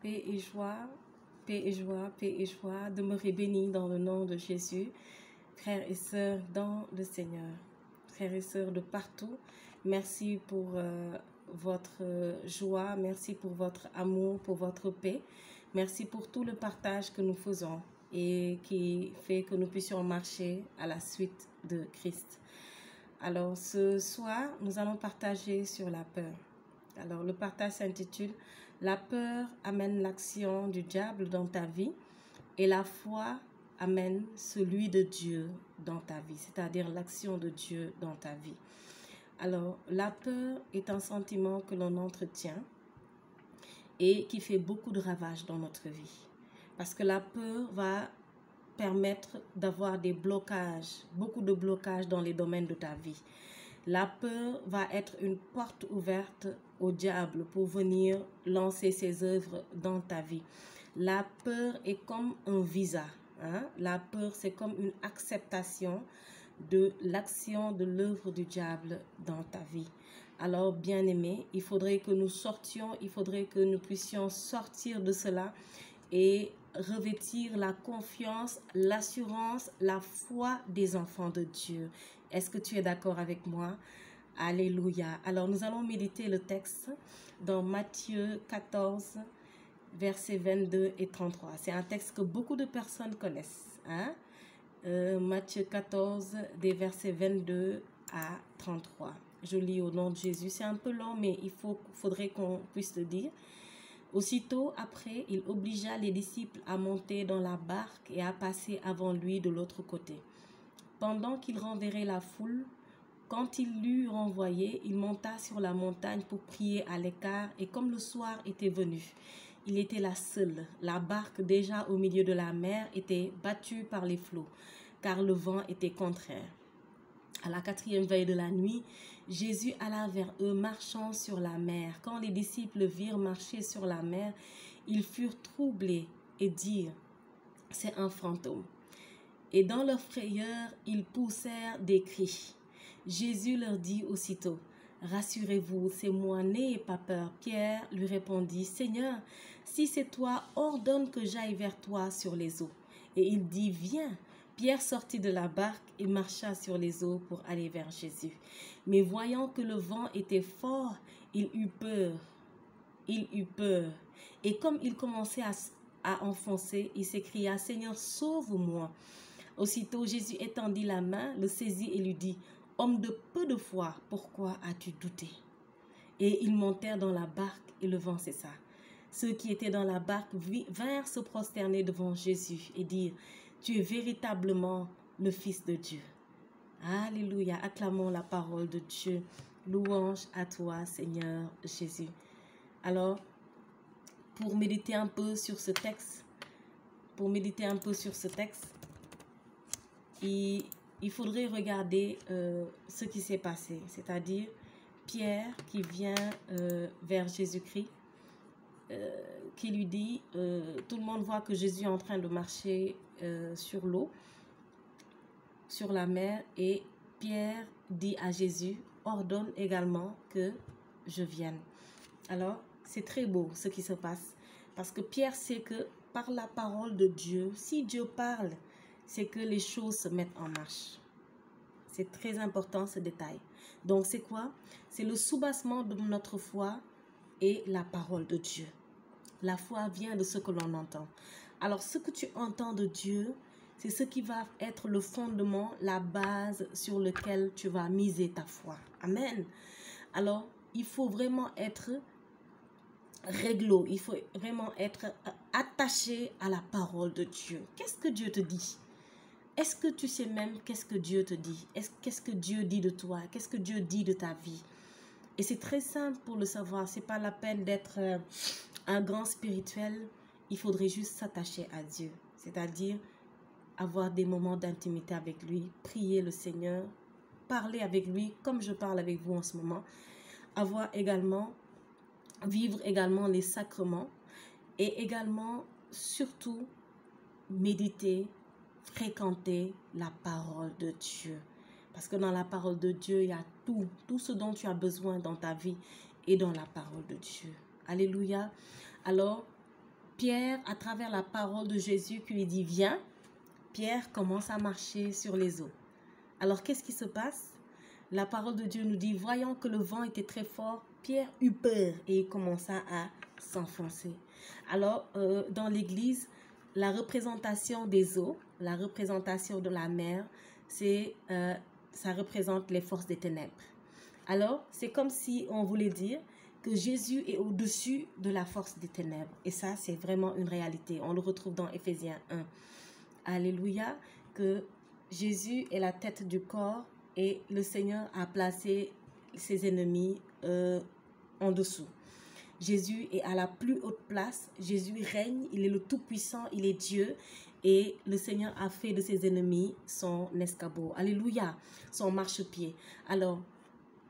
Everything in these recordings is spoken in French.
Paix et joie, paix et joie, paix et joie, demeurez bénis dans le nom de Jésus, frères et sœurs dans le Seigneur, frères et sœurs de partout. Merci pour votre joie, merci pour votre amour, pour votre paix. Merci pour tout le partage que nous faisons et qui fait que nous puissions marcher à la suite de Christ. Alors ce soir, nous allons partager sur la peur. Alors le partage s'intitule « La peur amène l'action du diable dans ta vie et la foi amène celui de Dieu dans ta vie, c'est-à-dire l'action de Dieu dans ta vie. » Alors la peur est un sentiment que l'on entretient et qui fait beaucoup de ravages dans notre vie. Parce que la peur va permettre d'avoir des blocages, beaucoup de blocages dans les domaines de ta vie. La peur va être une porte ouverte au diable pour venir lancer ses œuvres dans ta vie. La peur est comme un visa. La peur, c'est comme une acceptation de l'action de l'œuvre du diable dans ta vie. Alors, bien-aimés, il faudrait que nous sortions, il faudrait que nous puissions sortir de cela et revêtir la confiance, l'assurance, la foi des enfants de Dieu. Est-ce que tu es d'accord avec moi? Alléluia. Alors, nous allons méditer le texte dans Matthieu 14, versets 22 et 33. C'est un texte que beaucoup de personnes connaissent. Matthieu 14, des versets 22 à 33. Je lis au nom de Jésus. C'est un peu long, mais il faudrait qu'on puisse le dire. Aussitôt après, il obligea les disciples à monter dans la barque et à passer avant lui de l'autre côté. Pendant qu'il renverrait la foule, quand il l'eut renvoyé, il monta sur la montagne pour prier à l'écart, et comme le soir était venu, il était là seul. La barque, déjà au milieu de la mer, était battue par les flots, car le vent était contraire. À la 4e veille de la nuit, Jésus alla vers eux marchant sur la mer. Quand les disciples virent marcher sur la mer, ils furent troublés et dirent « C'est un fantôme ». Et dans leur frayeur, ils poussèrent des cris. Jésus leur dit aussitôt « Rassurez-vous, c'est moi, n'ayez pas peur ». Pierre lui répondit « Seigneur, si c'est toi, ordonne que j'aille vers toi sur les eaux ». Et il dit « Viens ». Pierre sortit de la barque et marcha sur les eaux pour aller vers Jésus. Mais voyant que le vent était fort, il eut peur. Et comme il commençait à enfoncer, il s'écria « Seigneur, sauve-moi ». Aussitôt Jésus étendit la main, le saisit et lui dit « Homme de peu de foi, pourquoi as-tu douté ?» Et ils montèrent dans la barque et le vent cessa. Ceux qui étaient dans la barque vinrent se prosterner devant Jésus et dirent « Tu es véritablement le Fils de Dieu. » Alléluia, acclamons la parole de Dieu. Louange à toi, Seigneur Jésus. Alors, pour méditer un peu sur ce texte, il faudrait regarder ce qui s'est passé, c'est-à-dire Pierre qui vient vers Jésus-Christ, qui lui dit, tout le monde voit que Jésus est en train de marcher sur l'eau, sur la mer, et Pierre dit à Jésus, ordonne également que je vienne. Alors, c'est très beau ce qui se passe, parce que Pierre sait que par la parole de Dieu, si Dieu parle, c'est que les choses se mettent en marche. C'est très important ce détail. Donc c'est quoi? C'est le soubassement de notre foi et la parole de Dieu. La foi vient de ce que l'on entend. Alors ce que tu entends de Dieu, c'est ce qui va être le fondement, la base sur lequel tu vas miser ta foi. Amen. Alors il faut vraiment être réglo, il faut vraiment être attaché à la parole de Dieu. Qu'est-ce que Dieu te dit? Est-ce que tu sais même qu'est-ce que Dieu te dit? Qu'est-ce que Dieu dit de toi? Qu'est-ce que Dieu dit de ta vie? Et c'est très simple pour le savoir. C'est pas la peine d'être un grand spirituel. Il faudrait juste s'attacher à Dieu. C'est-à-dire avoir des moments d'intimité avec lui, prier le Seigneur, parler avec lui comme je parle avec vous en ce moment. Vivre également les sacrements et également, surtout, méditer, fréquenter la parole de Dieu. Parce que dans la parole de Dieu, il y a tout ce dont tu as besoin dans ta vie et dans la parole de Dieu. Alléluia. Alors, Pierre, à travers la parole de Jésus qui lui dit « Viens », Pierre commence à marcher sur les eaux. Alors, qu'est-ce qui se passe? La parole de Dieu nous dit, voyant que le vent était très fort, Pierre eut peur et il commença à s'enfoncer. Alors, dans l'Église, la représentation des eaux, la représentation de la mer, ça représente les forces des ténèbres. Alors, c'est comme si on voulait dire que Jésus est au-dessus de la force des ténèbres. Et ça, c'est vraiment une réalité. On le retrouve dans Éphésiens 1. Alléluia, que Jésus est la tête du corps et le Seigneur a placé ses ennemis en dessous. Jésus est à la plus haute place. Jésus règne, il est le Tout-Puissant, il est Dieu. Et le Seigneur a fait de ses ennemis son escabeau. Alléluia, son marchepied. Alors,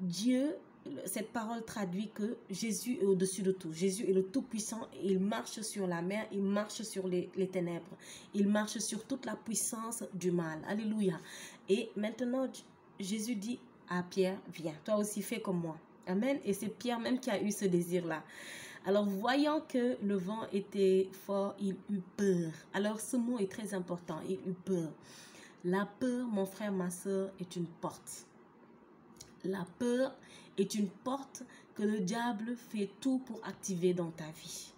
Dieu, cette parole traduit que Jésus est au-dessus de tout. Jésus est le Tout-Puissant et il marche sur la mer, il marche sur les ténèbres. Il marche sur toute la puissance du mal. Alléluia. Et maintenant, Jésus dit à Pierre, viens, toi aussi fais comme moi. Amen. Et c'est Pierre même qui a eu ce désir-là. Alors, voyant que le vent était fort, il eut peur. Alors, ce mot est très important, il eut peur. La peur, mon frère, ma soeur, est une porte. La peur est une porte que le diable fait tout pour activer dans ta vie.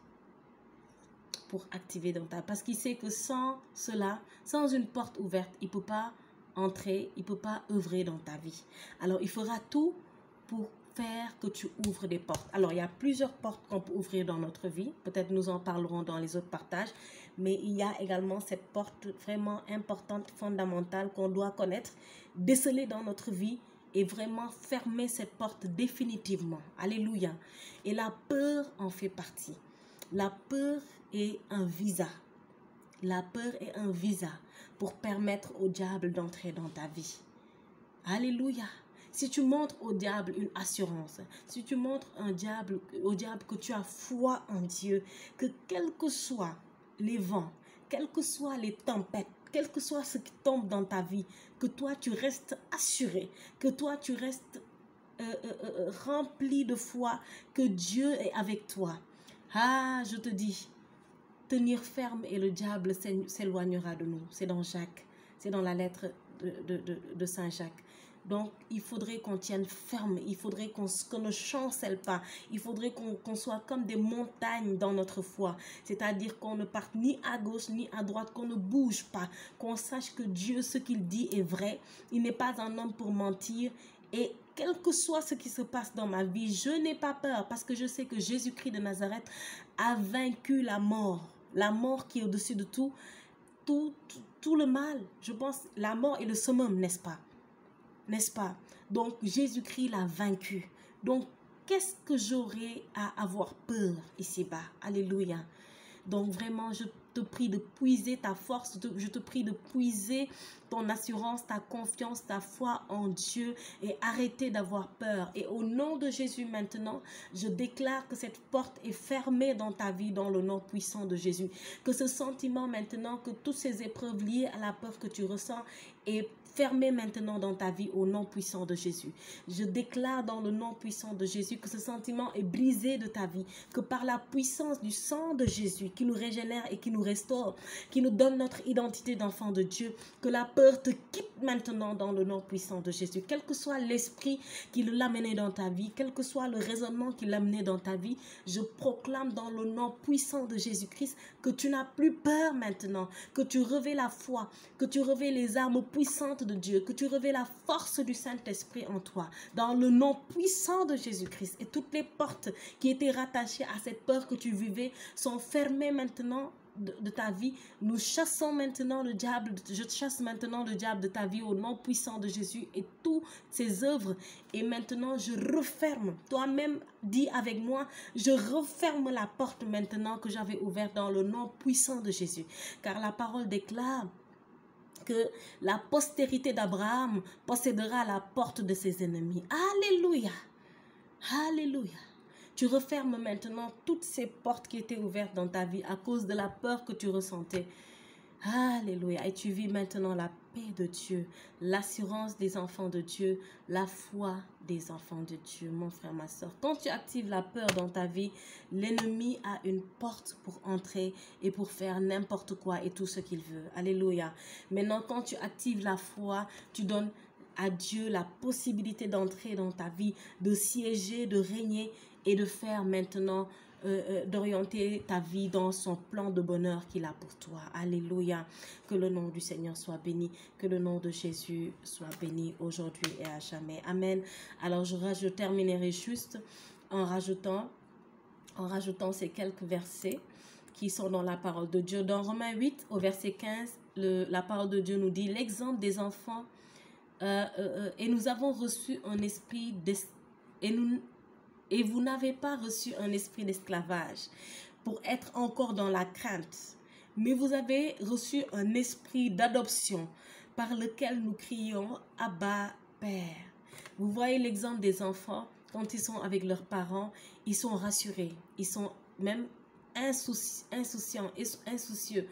Pour activer dans ta vie. Parce qu'il sait que sans cela, sans une porte ouverte, il ne peut pas entrer, il ne peut pas œuvrer dans ta vie. Alors, il fera tout pour faire que tu ouvres des portes. Alors, il y a plusieurs portes qu'on peut ouvrir dans notre vie. Peut-être nous en parlerons dans les autres partages. Mais il y a également cette porte vraiment importante, fondamentale qu'on doit connaître, déceler dans notre vie et vraiment fermer cette porte définitivement. Alléluia. Et la peur en fait partie. La peur est un visa. La peur est un visa pour permettre au diable d'entrer dans ta vie. Alléluia. Si tu montres au diable une assurance, si tu montres au diable que tu as foi en Dieu, que quels que soient les vents, quelles que soient les tempêtes, quel que soit ce qui tombe dans ta vie, que toi tu restes assuré, que toi tu restes rempli de foi, que Dieu est avec toi. Ah, je te dis, tenir ferme et le diable s'éloignera de nous. C'est dans Jacques, c'est dans la lettre de Saint Jacques. Donc, il faudrait qu'on tienne ferme, il faudrait qu'on ne chancelle pas, il faudrait qu'on soit comme des montagnes dans notre foi. C'est-à-dire qu'on ne parte ni à gauche ni à droite, qu'on ne bouge pas, qu'on sache que Dieu, ce qu'il dit est vrai. Il n'est pas un homme pour mentir. Et quel que soit ce qui se passe dans ma vie, je n'ai pas peur parce que je sais que Jésus-Christ de Nazareth a vaincu la mort qui est au-dessus de tout le mal. Je pense la mort est le summum, n'est-ce pas? N'est-ce pas? Donc, Jésus-Christ l'a vaincu. Donc, qu'est-ce que j'aurais à avoir peur ici-bas? Alléluia. Donc, vraiment, je te prie de puiser ta force, je te prie de puiser ton assurance, ta confiance, ta foi en Dieu et arrêter d'avoir peur. Et au nom de Jésus maintenant, je déclare que cette porte est fermée dans ta vie dans le nom puissant de Jésus. Que ce sentiment maintenant, que toutes ces épreuves liées à la peur que tu ressens est fermé maintenant dans ta vie au nom puissant de Jésus. Je déclare dans le nom puissant de Jésus que ce sentiment est brisé de ta vie, que par la puissance du sang de Jésus qui nous régénère et qui nous restaure, qui nous donne notre identité d'enfant de Dieu, que la peur te quitte maintenant dans le nom puissant de Jésus. Quel que soit l'esprit qui l'a mené dans ta vie, quel que soit le raisonnement qui l'a mené dans ta vie, je proclame dans le nom puissant de Jésus-Christ que tu n'as plus peur maintenant, que tu revais la foi, que tu revais les armes puissantes de Dieu, que tu revais la force du Saint-Esprit en toi, dans le nom puissant de Jésus-Christ. Et toutes les portes qui étaient rattachées à cette peur que tu vivais sont fermées maintenant de ta vie. Nous chassons maintenant le diable, je chasse maintenant le diable de ta vie au nom puissant de Jésus et toutes ses œuvres. Et maintenant, je referme, toi-même dis avec moi, je referme la porte maintenant que j'avais ouverte dans le nom puissant de Jésus. Car la parole déclare que la postérité d'Abraham possédera la porte de ses ennemis. Alléluia. Alléluia. Tu refermes maintenant toutes ces portes qui étaient ouvertes dans ta vie à cause de la peur que tu ressentais. Alléluia. Et tu vis maintenant la paix de Dieu, l'assurance des enfants de Dieu, la foi des enfants de Dieu, mon frère, ma soeur. Quand tu actives la peur dans ta vie, l'ennemi a une porte pour entrer et pour faire n'importe quoi et tout ce qu'il veut. Alléluia. Maintenant, quand tu actives la foi, tu donnes à Dieu la possibilité d'entrer dans ta vie, de siéger, de régner et de faire maintenant d'orienter ta vie dans son plan de bonheur qu'il a pour toi. Alléluia. Que le nom du Seigneur soit béni. Que le nom de Jésus soit béni aujourd'hui et à jamais. Amen. Alors je terminerai juste en rajoutant ces quelques versets qui sont dans la parole de Dieu. Dans Romains 8 au verset 15, la parole de Dieu nous dit l'exemple des enfants et nous avons reçu un esprit et vous n'avez pas reçu un esprit d'esclavage pour être encore dans la crainte, mais vous avez reçu un esprit d'adoption par lequel nous crions « Abba, Père ». Vous voyez l'exemple des enfants, quand ils sont avec leurs parents, ils sont rassurés, ils sont même insouciants, insoucieux.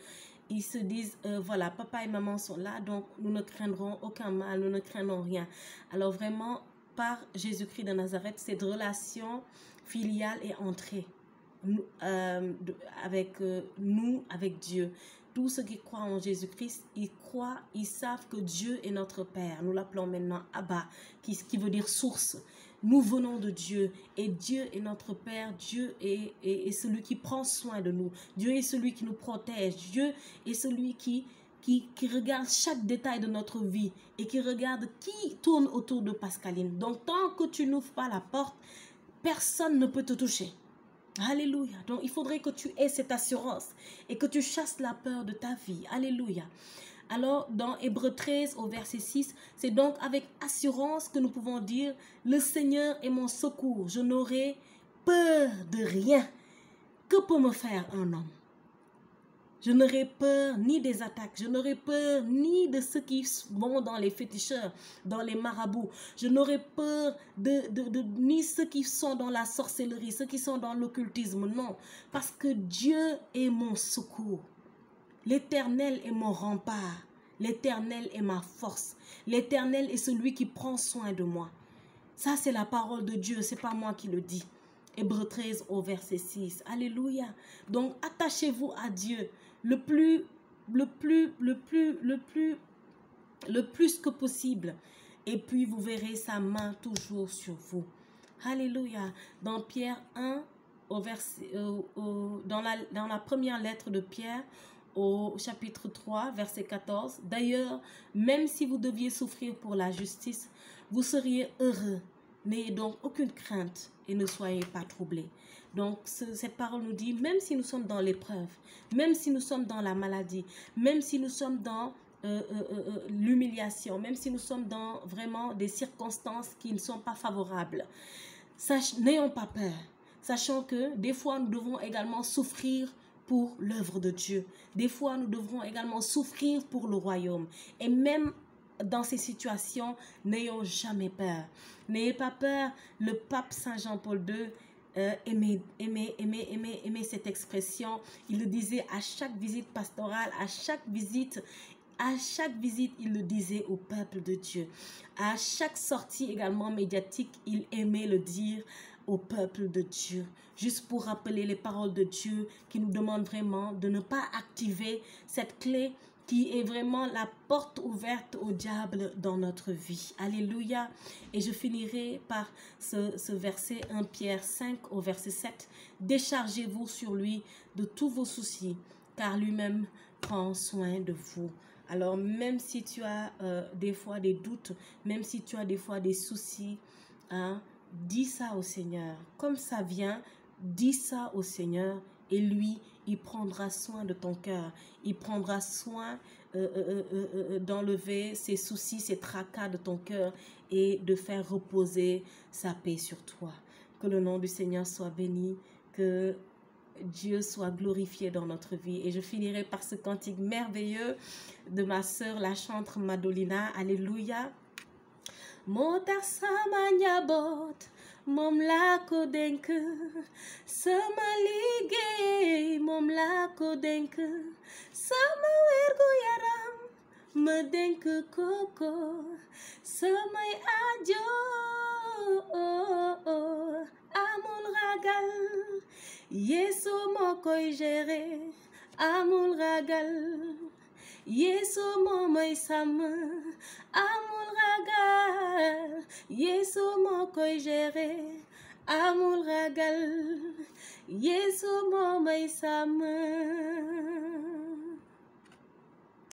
Ils se disent, voilà, papa et maman sont là, donc nous ne craindrons aucun mal, nous ne craignons rien. Alors vraiment, par Jésus-Christ de Nazareth, cette relation filiale est entrée avec nous, avec Dieu. Tous ceux qui croient en Jésus-Christ, ils savent que Dieu est notre Père. Nous l'appelons maintenant Abba, qui veut dire source. Nous venons de Dieu et Dieu est notre Père. Dieu est celui qui prend soin de nous. Dieu est celui qui nous protège. Dieu est celui qui regarde chaque détail de notre vie et qui regarde qui tourne autour de Pascaline. Donc, tant que tu n'ouvres pas la porte, personne ne peut te toucher. Alléluia. Donc, il faudrait que tu aies cette assurance et que tu chasses la peur de ta vie. Alléluia. Alors, dans Hébreux 13 au verset 6, c'est donc avec assurance que nous pouvons dire « Le Seigneur est mon secours, je n'aurai peur de rien. Que peut me faire un homme ?» Je n'aurai peur ni des attaques, je n'aurai peur ni de ceux qui vont dans les féticheurs, dans les marabouts. Je n'aurai peur ni ceux qui sont dans la sorcellerie, ceux qui sont dans l'occultisme, non. Parce que Dieu est mon secours. L'Éternel est mon rempart. L'Éternel est ma force. L'Éternel est celui qui prend soin de moi. Ça, c'est la parole de Dieu, c'est pas moi qui le dis. Hébreux 13 au verset 6. Alléluia. Donc, attachez-vous à Dieu le plus que possible. Et puis, vous verrez sa main toujours sur vous. Alléluia. Dans Pierre 1, dans la première lettre de Pierre, au chapitre 3, verset 14. D'ailleurs, même si vous deviez souffrir pour la justice, vous seriez heureux. N'ayez donc aucune crainte et ne soyez pas troublés. Donc, cette parole nous dit, même si nous sommes dans l'épreuve, même si nous sommes dans la maladie, même si nous sommes dans l'humiliation, même si nous sommes dans vraiment des circonstances qui ne sont pas favorables, n'ayons pas peur. Sachant que des fois, nous devons également souffrir pour l'œuvre de Dieu. Des fois, nous devrons également souffrir pour le royaume. Et même dans ces situations, n'ayons jamais peur. N'ayez pas peur. Le pape Saint Jean-Paul II aimait cette expression. Il le disait à chaque visite pastorale, à chaque visite, il le disait au peuple de Dieu. À chaque sortie également médiatique, il aimait le dire au peuple de Dieu, juste pour rappeler les paroles de Dieu qui nous demandent vraiment de ne pas activer cette clé qui est vraiment la porte ouverte au diable dans notre vie. Alléluia. Et je finirai par ce verset 1 Pierre 5 au verset 7. Déchargez-vous sur lui de tous vos soucis, car lui-même prend soin de vous. Alors, même si tu as des fois des doutes, même si tu as des fois des soucis, hein, dis ça au Seigneur. Comme ça vient, dis ça au Seigneur et lui, il prendra soin de ton cœur. Il prendra soin d'enlever ces soucis, ces tracas de ton cœur et de faire reposer sa paix sur toi. Que le nom du Seigneur soit béni, que Dieu soit glorifié dans notre vie. Et je finirai par ce cantique merveilleux de ma sœur, la chantre Madolina. Alléluia. Mota samanyabot, mom la kodenke, samalige, mom la ko dénk sama wérgu yaram ma dénk koko samay aajo amul ragal Yesu moo koy gérer amul ragal Yesu moo may sàmm amul ragal Yesu moo koy gérer amul ragal Yesu moo may sàmm